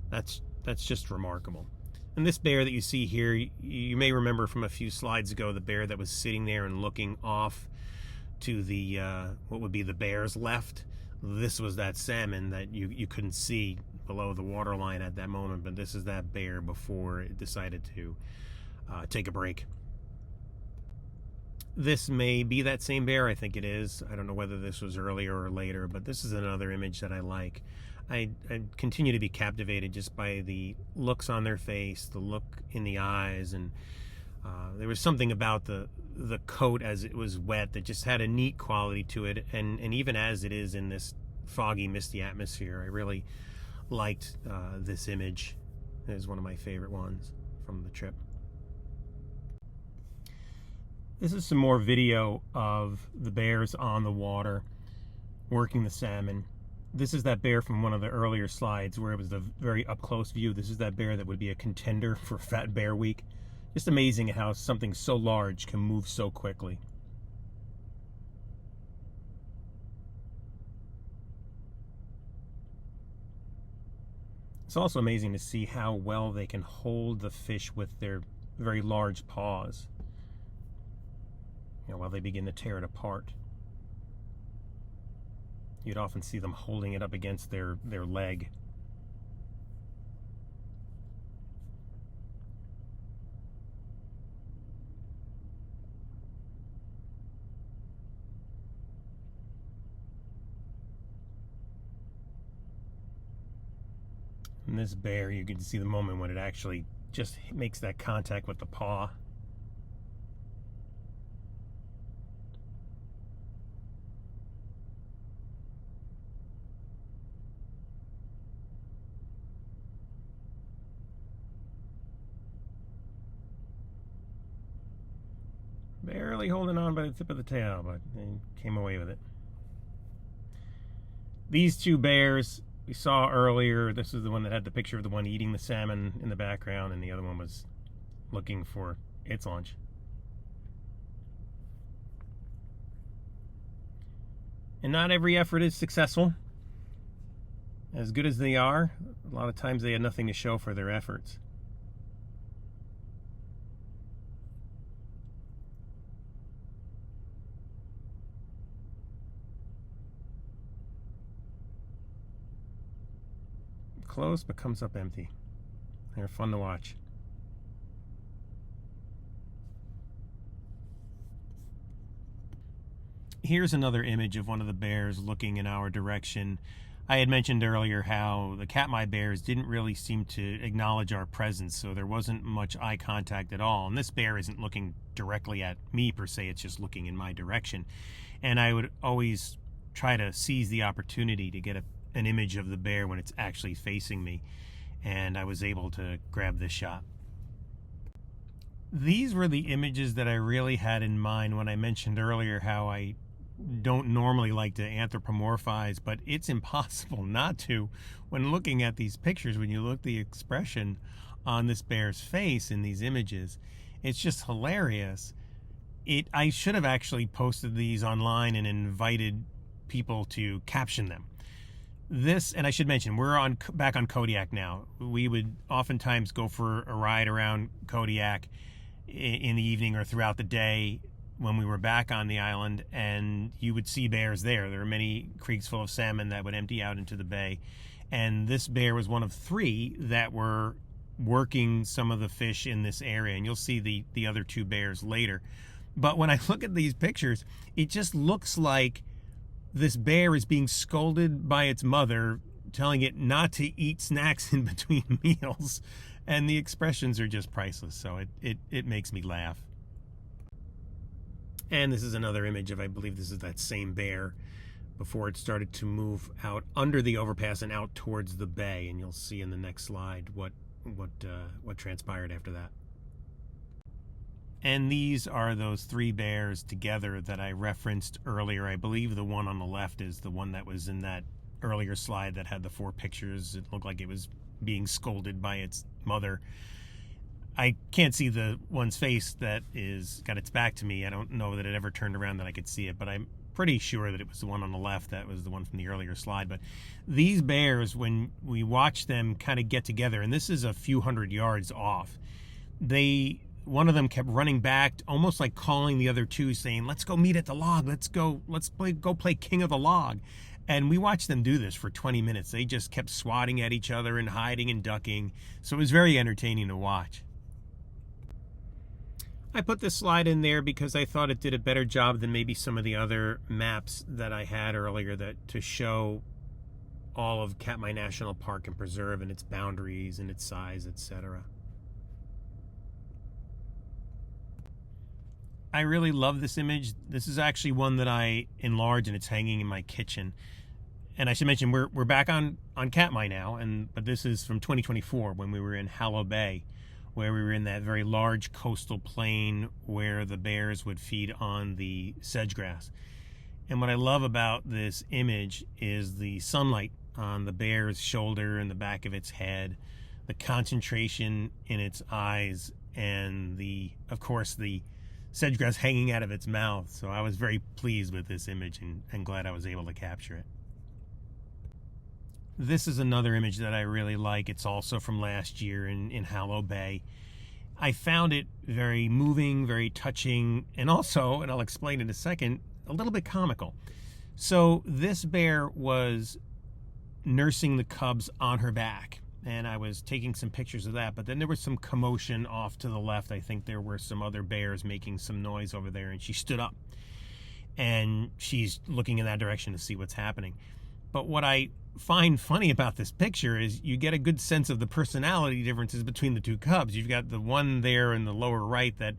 That's just remarkable. And this bear that you see here, you may remember from a few slides ago, the bear that was sitting there and looking off to the what would be the bear's left. This was that salmon that you couldn't see below the waterline at that moment, but this is that bear before it decided to take a break. This may be that same bear. I think it is. I don't know whether this was earlier or later, but this is another image that I like. I continue to be captivated just by the looks on their face, the look in the eyes, and there was something about the coat as it was wet that just had a neat quality to it, and even as it is in this foggy, misty atmosphere, I really liked this image. It is one of my favorite ones from the trip. This is some more video of the bears on the water working the salmon. This is that bear from one of the earlier slides where it was the very up-close view. This is that bear that would be a contender for Fat Bear Week. Just amazing how something so large can move so quickly. It's also amazing to see how well they can hold the fish with their very large paws, while they begin to tear it apart. You'd often see them holding it up against their leg. And this bear, you can see the moment when it actually just makes that contact with the paw. Barely holding on by the tip of the tail, but they came away with it. These two bears we saw earlier, this is the one that had the picture of the one eating the salmon in the background, and the other one was looking for its lunch. And not every effort is successful. As good as they are, a lot of times they had nothing to show for their efforts. Close but comes up empty. They're fun to watch. Here's another image of one of the bears looking in our direction. I had mentioned earlier how the Katmai bears didn't really seem to acknowledge our presence, so there wasn't much eye contact at all. And this bear isn't looking directly at me per se, it's just looking in my direction. And I would always try to seize the opportunity to get an image of the bear when it's actually facing me, and I was able to grab this shot. These were the images that I really had in mind when I mentioned earlier how I don't normally like to anthropomorphize, but it's impossible not to when looking at these pictures. When you look at the expression on this bear's face in these images, it's just hilarious. I should have actually posted these online and invited people to caption them. This, and I should mention, we're back on Kodiak now. We would oftentimes go for a ride around Kodiak in the evening or throughout the day when we were back on the island, and you would see bears there. There were many creeks full of salmon that would empty out into the bay, and this bear was one of 3 that were working some of the fish in this area, and you'll see the other 2 bears later. But when I look at these pictures, it just looks like this bear is being scolded by its mother, telling it not to eat snacks in between meals, and the expressions are just priceless, so it makes me laugh. And this is another image of, I believe this is that same bear before it started to move out under the overpass and out towards the bay, and you'll see in the next slide what transpired after that. And these are those 3 bears together that I referenced earlier. I believe the one on the left is the one that was in that earlier slide that had the 4 pictures. It looked like it was being scolded by its mother. I can't see the one's face that is got its back to me. I don't know that it ever turned around that I could see it, but I'm pretty sure that it was the one on the left. That was the one from the earlier slide. But these bears, when we watch them kind of get together, and this is a few hundred yards off, one of them kept running back, almost like calling the other two, saying, "Let's go meet at the log. Let's go play King of the Log." And we watched them do this for 20 minutes. They just kept swatting at each other and hiding and ducking. So it was very entertaining to watch. I put this slide in there because I thought it did a better job than maybe some of the other maps that I had earlier to show all of Katmai National Park and Preserve and its boundaries and its size, etc. I really love this image. This is actually one that I enlarged, and it's hanging in my kitchen. And I should mention we're back on Katmai now, but this is from 2024 when we were in Hallow Bay, where we were in that very large coastal plain where the bears would feed on the sedge grass. And what I love about this image is the sunlight on the bear's shoulder and the back of its head, the concentration in its eyes, and of course the sedge grass hanging out of its mouth. So I was very pleased with this image and glad I was able to capture it. This is another image that I really like. It's also from last year in Hallow Bay. I found it very moving, very touching, and also, and I'll explain in a second, a little bit comical. So this bear was nursing the cubs on her back, and I was taking some pictures of that, but then there was some commotion off to the left. I think there were some other bears making some noise over there, and she stood up, and she's looking in that direction to see what's happening. But what I find funny about this picture is you get a good sense of the personality differences between the two cubs. You've got the one there in the lower right that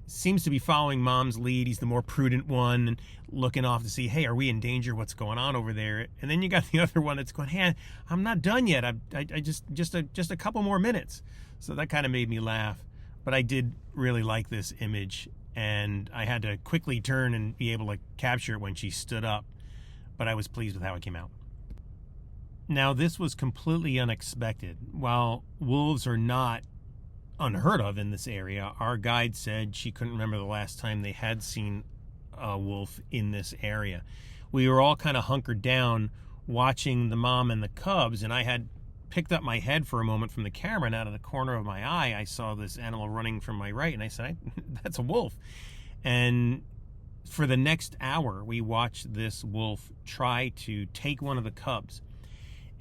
seems to be following mom's lead. He's the more prudent one and looking off to see, hey, are we in danger? What's going on over there? And then you got the other one that's going, hey, I'm not done yet. I just a couple more minutes. So that kind of made me laugh. But I did really like this image, and I had to quickly turn and be able to capture it when she stood up. But I was pleased with how it came out. Now, this was completely unexpected. While wolves are not unheard of in this area, our guide said she couldn't remember the last time they had seen a wolf in this area. We were all kind of hunkered down watching the mom and the cubs, and I had picked up my head for a moment from the camera, and out of the corner of my eye, I saw this animal running from my right, and I said, that's a wolf. And for the next hour, we watched this wolf try to take one of the cubs.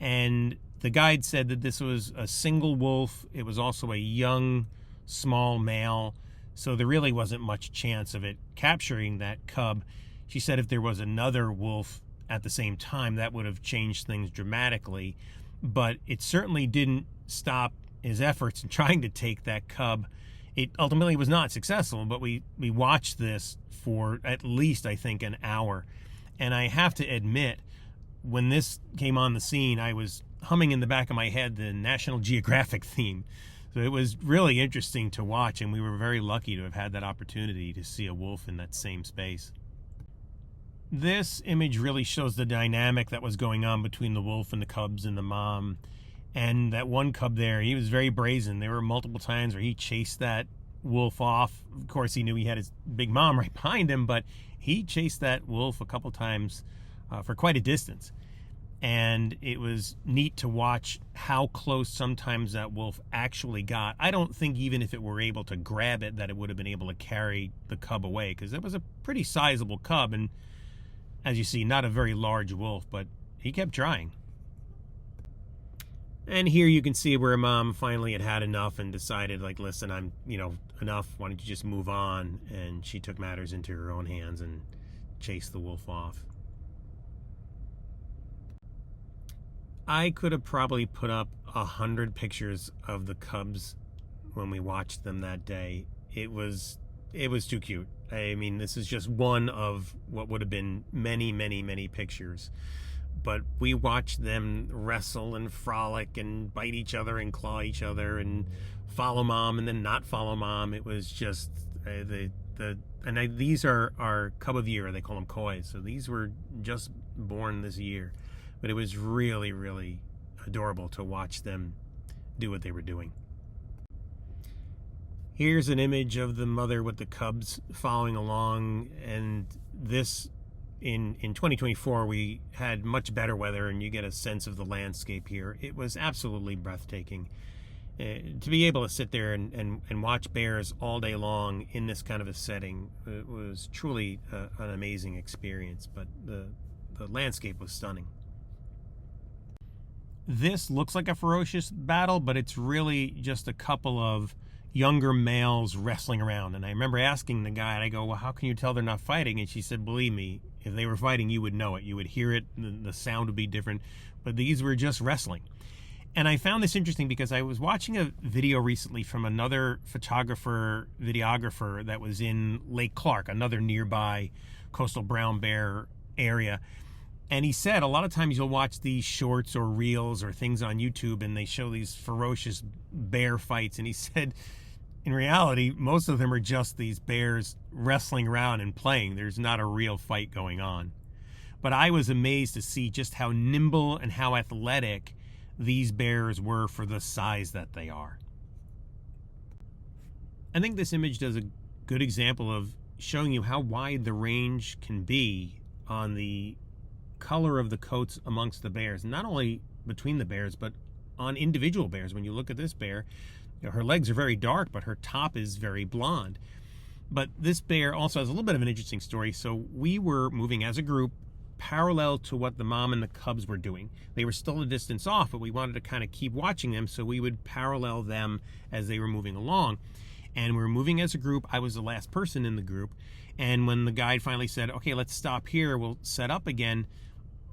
And the guide said that this was a single wolf. It was also a young, small male. So there really wasn't much chance of it capturing that cub. She said if there was another wolf at the same time, that would have changed things dramatically. But it certainly didn't stop his efforts in trying to take that cub. It ultimately was not successful, but we watched this for at least, I think, an hour. And I have to admit, when this came on the scene, I was humming in the back of my head the National Geographic theme. So it was really interesting to watch, and we were very lucky to have had that opportunity to see a wolf in that same space. This image really shows the dynamic that was going on between the wolf and the cubs and the mom. And that one cub there, he was very brazen. There were multiple times where he chased that wolf off. Of course, he knew he had his big mom right behind him, but he chased that wolf a couple times for quite a distance. And it was neat to watch how close sometimes that wolf actually got. I don't think even if it were able to grab it that it would have been able to carry the cub away, because it was a pretty sizable cub, and as you see, not a very large wolf, but he kept trying. And here you can see where mom finally had enough and decided, like, listen, I'm, enough. Why don't you just move on? And she took matters into her own hands and chased the wolf off. I could have probably put up 100 pictures of the cubs when we watched them that day. It was too cute. I mean, this is just one of what would have been many, many, many pictures. But we watched them wrestle and frolic and bite each other and claw each other and follow mom and then not follow mom. It was just these are our cub of the year. They call them koi. So these were just born this year. But it was really, really adorable to watch them do what they were doing. Here's an image of the mother with the cubs following along, and this in 2024 we had much better weather, and you get a sense of the landscape here. It was absolutely breathtaking. To be able to sit there and watch bears all day long in this kind of a setting, it was truly an amazing experience, but the landscape was stunning. This looks like a ferocious battle, but it's really just a couple of younger males wrestling around. And I remember asking the guy, and I go, well, how can you tell they're not fighting? And she said, believe me, if they were fighting, you would know it. You would hear it, the sound would be different. But these were just wrestling. And I found this interesting because I was watching a video recently from another photographer, videographer that was in Lake Clark, another nearby coastal brown bear area. And he said a lot of times you'll watch these shorts or reels or things on YouTube and they show these ferocious bear fights. And he said, in reality, most of them are just these bears wrestling around and playing. There's not a real fight going on. But I was amazed to see just how nimble and how athletic these bears were for the size that they are. I think this image does a good example of showing you how wide the range can be on the color of the coats amongst the bears. Not only between the bears, but on individual bears. When you look at this bear, her legs are very dark, but her top is very blonde. But this bear also has a little bit of an interesting story. So we were moving as a group parallel to what the mom and the cubs were doing. They were still a distance off, but we wanted to kind of keep watching them, so we would parallel them as they were moving along. And we were moving as a group. I was the last person in the group. And when the guide finally said, okay, let's stop here, we'll set up again,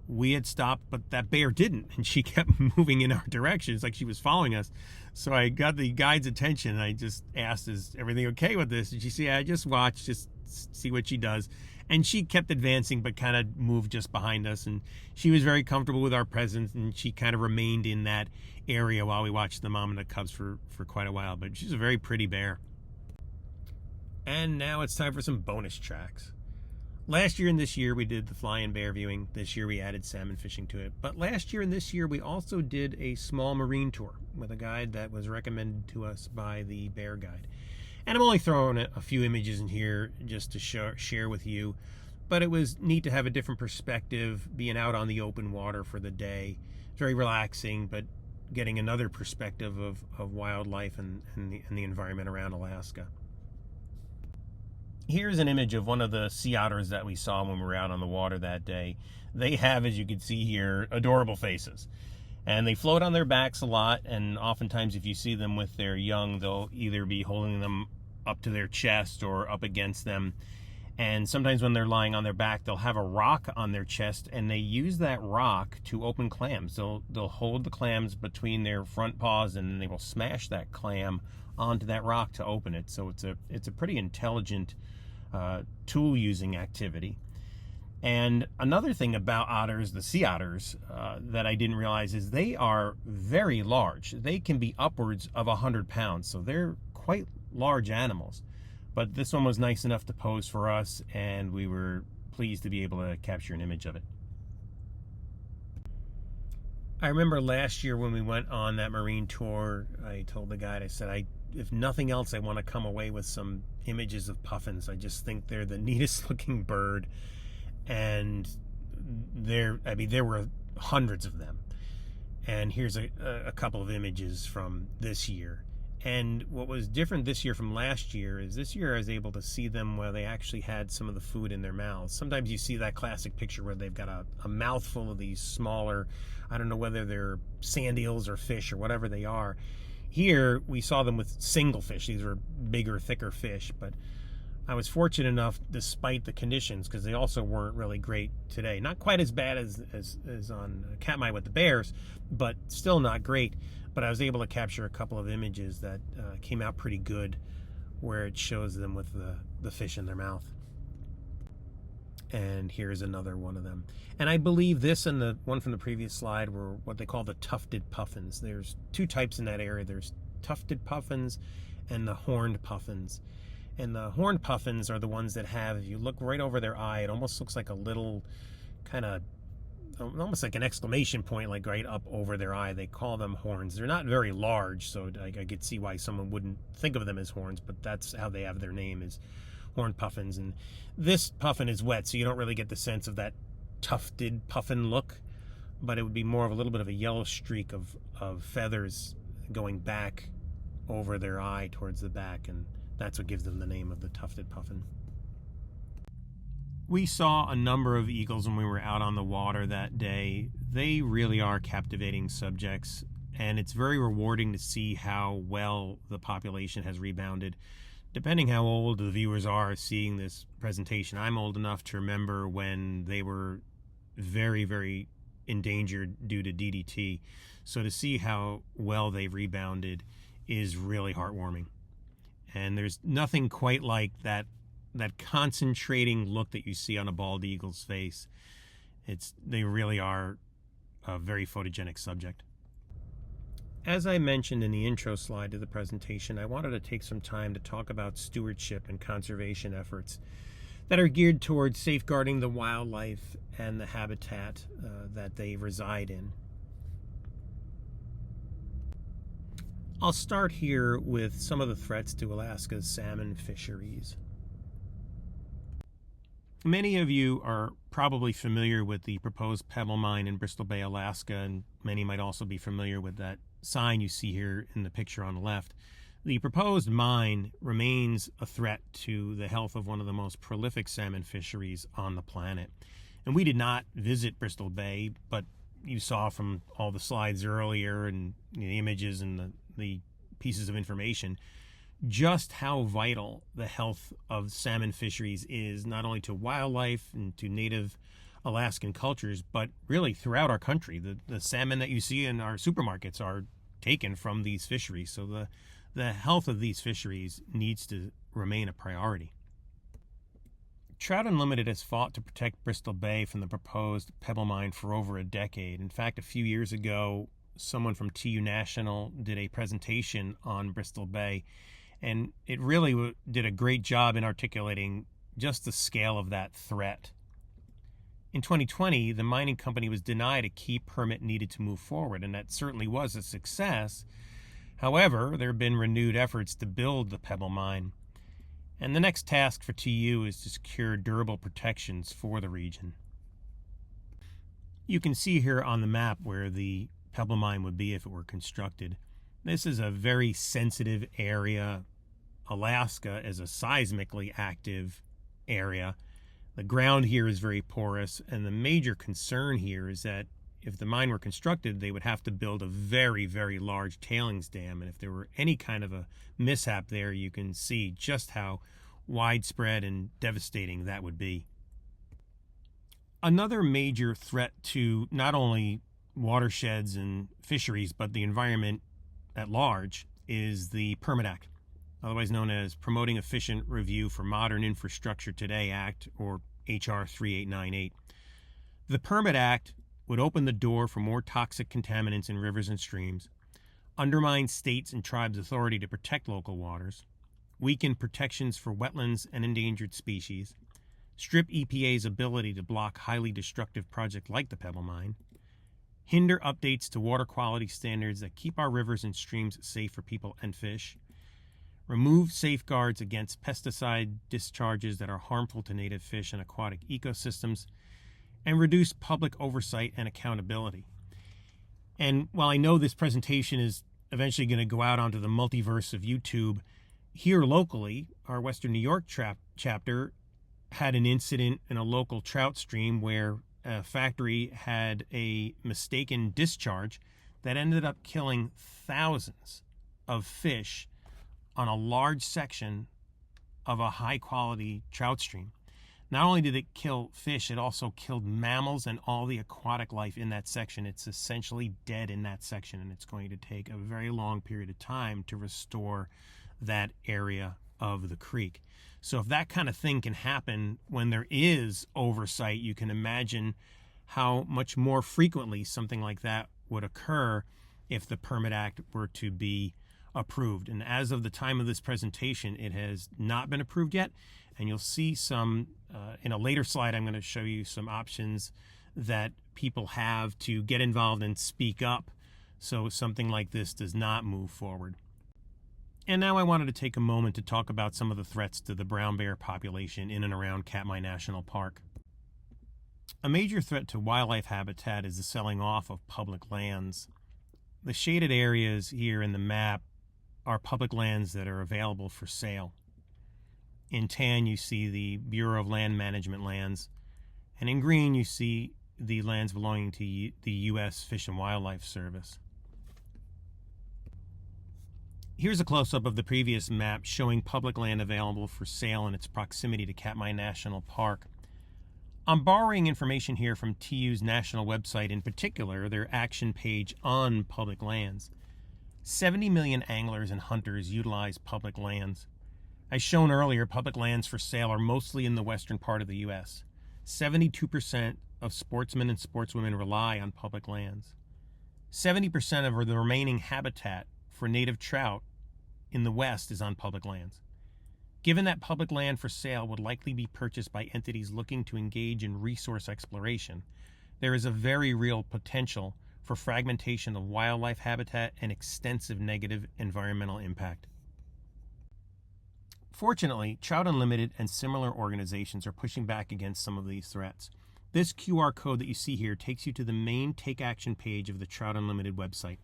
we had stopped, but that bear didn't, and she kept moving in our direction. It's like she was following us. So I got the guide's attention, and I just asked, is everything okay with this? And she said, yeah, just watch, just see what she does. And she kept advancing, but kind of moved just behind us, and she was very comfortable with our presence, and she kind of remained in that area while we watched the mom and the cubs for quite a while. But she's a very pretty bear. And now it's time for some bonus tracks. Last year and this year we did the fly-in bear viewing. This year we added salmon fishing to it. But last year and this year we also did a small marine tour with a guide that was recommended to us by the bear guide. And I'm only throwing a few images in here just to share with you. But it was neat to have a different perspective, being out on the open water for the day. It's very relaxing, but getting another perspective of wildlife and the environment around Alaska. Here's an image of one of the sea otters that we saw when we were out on the water that day. They have, as you can see here, adorable faces. And they float on their backs a lot, and oftentimes if you see them with their young, they'll either be holding them up to their chest or up against them. And sometimes when they're lying on their back, they'll have a rock on their chest, and they use that rock to open clams. They'll hold the clams between their front paws, and then they will smash that clam onto that rock to open it. So it's a pretty intelligent tool using activity. And another thing about otters, the sea otters, that I didn't realize is they are very large. They can be upwards of 100 pounds, so they're quite large animals. But this one was nice enough to pose for us, and we were pleased to be able to capture an image of it. I remember last year when we went on that marine tour, I told the guide, I said, if nothing else, I want to come away with some images of puffins. I just think they're the neatest looking bird. And there were hundreds of them. And here's a couple of images from this year. And what was different this year from last year is this year I was able to see them where they actually had some of the food in their mouths. Sometimes you see that classic picture where they've got a mouthful of these smaller, I don't know whether they're sand eels or fish or whatever they are. Here we saw them with single fish. These were bigger, thicker fish, but I was fortunate enough, despite the conditions, because they also weren't really great today. Not quite as bad as on Katmai with the bears, but still not great. But I was able to capture a couple of images that came out pretty good, where it shows them with the fish in their mouth. And here's another one of them. And I believe this and the one from the previous slide were what they call the tufted puffins. There's two types in that area. There's tufted puffins and the horned puffins. And the horned puffins are the ones that have, if you look right over their eye, it almost looks like a little kind of almost like an exclamation point, like right up over their eye. They call them horns. They're not very large, so I could see why someone wouldn't think of them as horns, but that's how they have their name, is horned puffins. And this puffin is wet, so you don't really get the sense of that tufted puffin look, but it would be more of a little bit of a yellow streak of feathers going back over their eye towards the back, and that's what gives them the name of the tufted puffin. We saw a number of eagles when we were out on the water that day. They really are captivating subjects, and it's very rewarding to see how well the population has rebounded. Depending how old the viewers are seeing this presentation, I'm old enough to remember when they were very, very endangered due to DDT. So to see how well they've rebounded is really heartwarming. And there's nothing quite like that concentrating look that you see on a bald eagle's face. They really are a very photogenic subject. As I mentioned in the intro slide to the presentation, I wanted to take some time to talk about stewardship and conservation efforts that are geared towards safeguarding the wildlife and the habitat that they reside in. I'll start here with some of the threats to Alaska's salmon fisheries. Many of you are probably familiar with the proposed pebble mine in Bristol Bay, Alaska, and many might also be familiar with that sign you see here in the picture on the left. The proposed mine remains a threat to the health of one of the most prolific salmon fisheries on the planet. And we did not visit Bristol Bay, but you saw from all the slides earlier and the images and the pieces of information just how vital the health of salmon fisheries is, not only to wildlife and to native Alaskan cultures, but really throughout our country. The salmon that you see in our supermarkets are taken from these fisheries, so the health of these fisheries needs to remain a priority. Trout Unlimited has fought to protect Bristol Bay from the proposed pebble mine for over a decade. In fact, a few years ago, someone from TU National did a presentation on Bristol Bay, and it really did a great job in articulating just the scale of that threat. In 2020, the mining company was denied a key permit needed to move forward, and that certainly was a success. However, there have been renewed efforts to build the pebble mine, and the next task for TU is to secure durable protections for the region. You can see here on the map where the pebble mine would be if it were constructed. This is a very sensitive area. Alaska is a seismically active area. The ground here is very porous, and the major concern here is that if the mine were constructed, they would have to build a very, very large tailings dam, and if there were any kind of a mishap there, you can see just how widespread and devastating that would be. Another major threat to not only watersheds and fisheries, but the environment at large, is the Permit Act, otherwise known as Promoting Efficient Review for Modern Infrastructure Today Act, or H.R. 3898. The Permit Act would open the door for more toxic contaminants in rivers and streams, undermine states' and tribes' authority to protect local waters, weaken protections for wetlands and endangered species, strip EPA's ability to block highly destructive projects like the Pebble Mine, hinder updates to water quality standards that keep our rivers and streams safe for people and fish, remove safeguards against pesticide discharges that are harmful to native fish and aquatic ecosystems, and reduce public oversight and accountability. And while I know this presentation is eventually going to go out onto the multiverse of YouTube, here locally, our Western New York chapter had an incident in a local trout stream where a factory had a mistaken discharge that ended up killing thousands of fish on a large section of a high-quality trout stream. Not only did it kill fish, it also killed mammals and all the aquatic life in that section. It's essentially dead in that section, and it's going to take a very long period of time to restore that area of the creek. So if that kind of thing can happen when there is oversight, you can imagine how much more frequently something like that would occur if the Permit Act were to be approved. And as of the time of this presentation, it has not been approved yet. And you'll see some, in a later slide, I'm going to show you some options that people have to get involved and speak up so something like this does not move forward. And now I wanted to take a moment to talk about some of the threats to the brown bear population in and around Katmai National Park. A major threat to wildlife habitat is the selling off of public lands. The shaded areas here in the map are public lands that are available for sale. In tan, you see the Bureau of Land Management lands, and in green, you see the lands belonging to the U.S. Fish and Wildlife Service. Here's a close-up of the previous map showing public land available for sale in its proximity to Katmai National Park. I'm borrowing information here from TU's national website, in particular their action page on public lands. 70 million anglers and hunters utilize public lands. As shown earlier, public lands for sale are mostly in the western part of the U.S. 72% of sportsmen and sportswomen rely on public lands. 70% of the remaining habitat for native trout in the West is on public lands. Given that public land for sale would likely be purchased by entities looking to engage in resource exploration, there is a very real potential for fragmentation of wildlife habitat and extensive negative environmental impact. Fortunately, Trout Unlimited and similar organizations are pushing back against some of these threats. This QR code that you see here takes you to the main Take Action page of the Trout Unlimited website.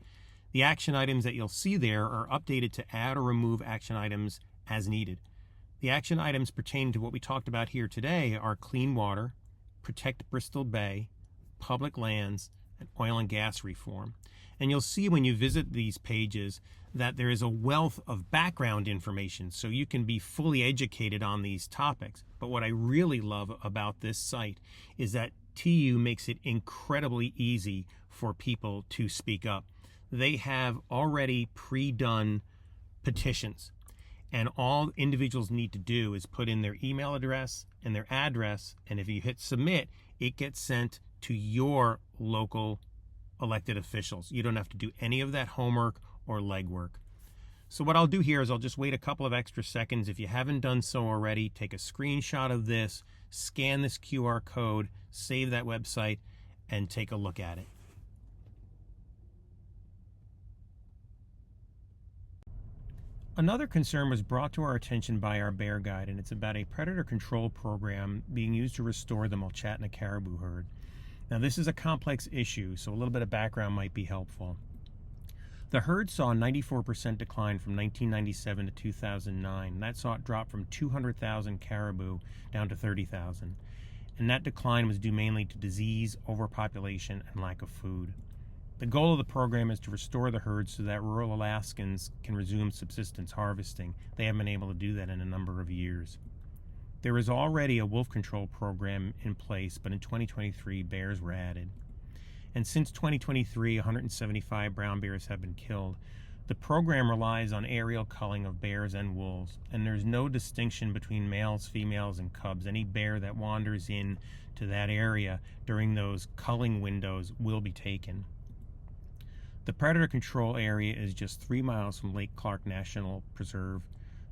The action items that you'll see there are updated to add or remove action items as needed. The action items pertaining to what we talked about here today are clean water, protect Bristol Bay, public lands, and oil and gas reform. And you'll see when you visit these pages that there is a wealth of background information, so you can be fully educated on these topics. But what I really love about this site is that TU makes it incredibly easy for people to speak up. They have already pre-done petitions, and all individuals need to do is put in their email address and their address, and if you hit submit, it gets sent to your local elected officials. You don't have to do any of that homework or legwork. So what I'll do here is I'll just wait a couple of extra seconds. If you haven't done so already, take a screenshot of this, scan this QR code, save that website, and take a look at it. Another concern was brought to our attention by our bear guide, and it's about a predator control program being used to restore the Mulchatna caribou herd. Now, this is a complex issue, so a little bit of background might be helpful. The herd saw a 94% decline from 1997 to 2009. That saw it drop from 200,000 caribou down to 30,000. And that decline was due mainly to disease, overpopulation, and lack of food. The goal of the program is to restore the herd so that rural Alaskans can resume subsistence harvesting. They haven't been able to do that in a number of years. There is already a wolf control program in place, but in 2023, bears were added. And since 2023, 175 brown bears have been killed. The program relies on aerial culling of bears and wolves, and there's no distinction between males, females, and cubs. Any bear that wanders in to that area during those culling windows will be taken. The predator control area is just 3 miles from Lake Clark National Preserve,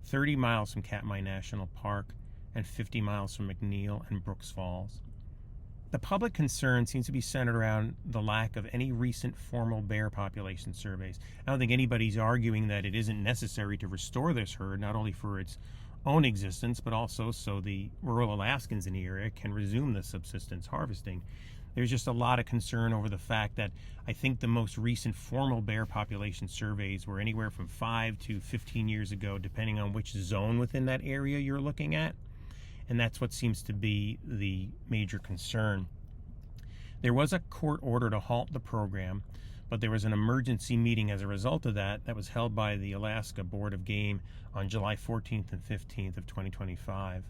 30 miles from Katmai National Park, and 50 miles from McNeil and Brooks Falls. The public concern seems to be centered around the lack of any recent formal bear population surveys. I don't think anybody's arguing that it isn't necessary to restore this herd, not only for its own existence, but also so the rural Alaskans in the area can resume the subsistence harvesting. There's just a lot of concern over the fact that I think the most recent formal bear population surveys were anywhere from 5 to 15 years ago, depending on which zone within that area you're looking at. And that's what seems to be the major concern. There was a court order to halt the program, but there was an emergency meeting as a result of that was held by the Alaska Board of Game on July 14th and 15th of 2025.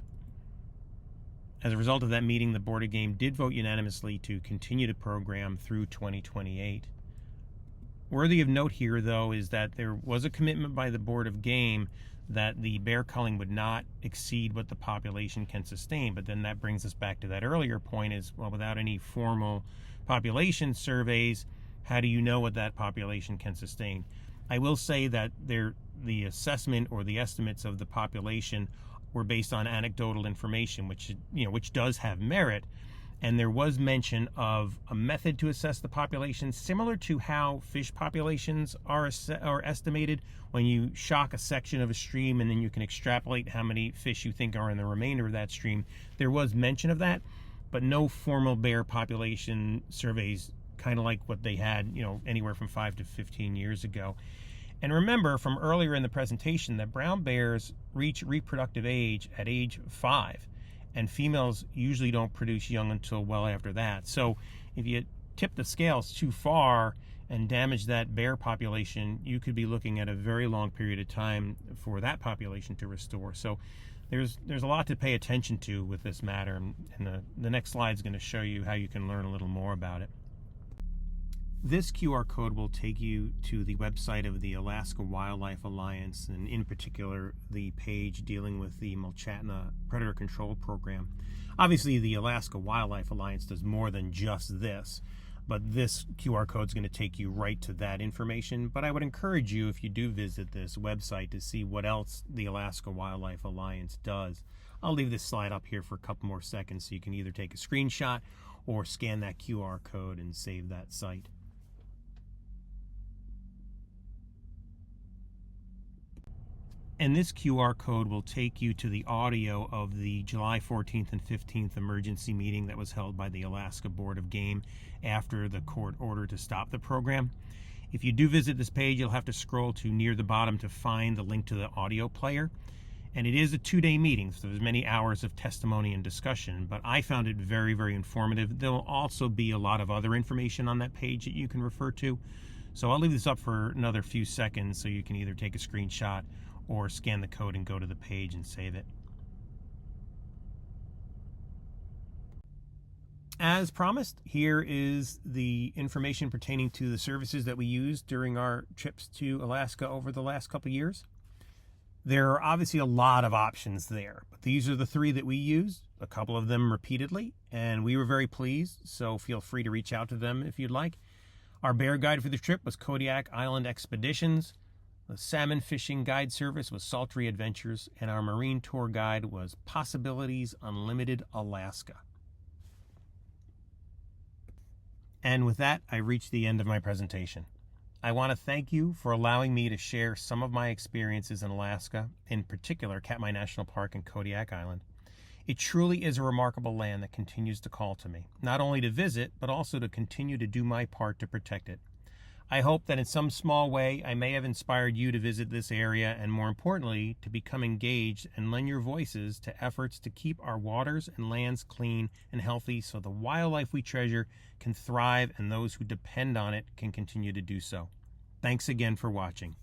As a result of that meeting, the Board of Game did vote unanimously to continue the program through 2028. Worthy of note here, though, is that there was a commitment by the Board of Game that the bear culling would not exceed what the population can sustain. But then that brings us back to that earlier point is, well, without any formal population surveys, how do you know what that population can sustain? I will say that the assessment or the estimates of the population were based on anecdotal information, which does have merit. and there was mention of a method to assess the population similar to how fish populations are estimated when you shock a section of a stream and then you can extrapolate how many fish you think are in the remainder of that stream. There was mention of that, but no formal bear population surveys, kind of like what they had, anywhere from 5 to 15 years ago. And remember from earlier in the presentation that brown bears reach reproductive age at age 5, and females usually don't produce young until well after that. So if you tip the scales too far and damage that bear population, you could be looking at a very long period of time for that population to restore. So there's a lot to pay attention to with this matter, and the next slide is going to show you how you can learn a little more about it. This QR code will take you to the website of the Alaska Wildlife Alliance, and in particular the page dealing with the Mulchatna Predator Control Program. Obviously the Alaska Wildlife Alliance does more than just this, but this QR code is going to take you right to that information. But I would encourage you, if you do visit this website, to see what else the Alaska Wildlife Alliance does. I'll leave this slide up here for a couple more seconds so you can either take a screenshot or scan that QR code and save that site. And this QR code will take you to the audio of the July 14th and 15th emergency meeting that was held by the Alaska Board of Game after the court order to stop the program. If you do visit this page, you'll have to scroll to near the bottom to find the link to the audio player. And it is a 2-day meeting, so there's many hours of testimony and discussion, but I found it very, very informative. There will also be a lot of other information on that page that you can refer to. So I'll leave this up for another few seconds so you can either take a screenshot or scan the code and go to the page and save it. As promised, here is the information pertaining to the services that we used during our trips to Alaska over the last couple of years. There are obviously a lot of options there, but these are the 3 that we used, a couple of them repeatedly, and we were very pleased, so feel free to reach out to them if you'd like. Our bear guide for the trip was Kodiak Island Expeditions. The salmon fishing guide service was Sultry Adventures, and our marine tour guide was Possibilities Unlimited Alaska. And with that, I reached the end of my presentation. I want to thank you for allowing me to share some of my experiences in Alaska, in particular Katmai National Park and Kodiak Island. It truly is a remarkable land that continues to call to me, not only to visit, but also to continue to do my part to protect it. I hope that in some small way I may have inspired you to visit this area, and more importantly, to become engaged and lend your voices to efforts to keep our waters and lands clean and healthy so the wildlife we treasure can thrive and those who depend on it can continue to do so. Thanks again for watching.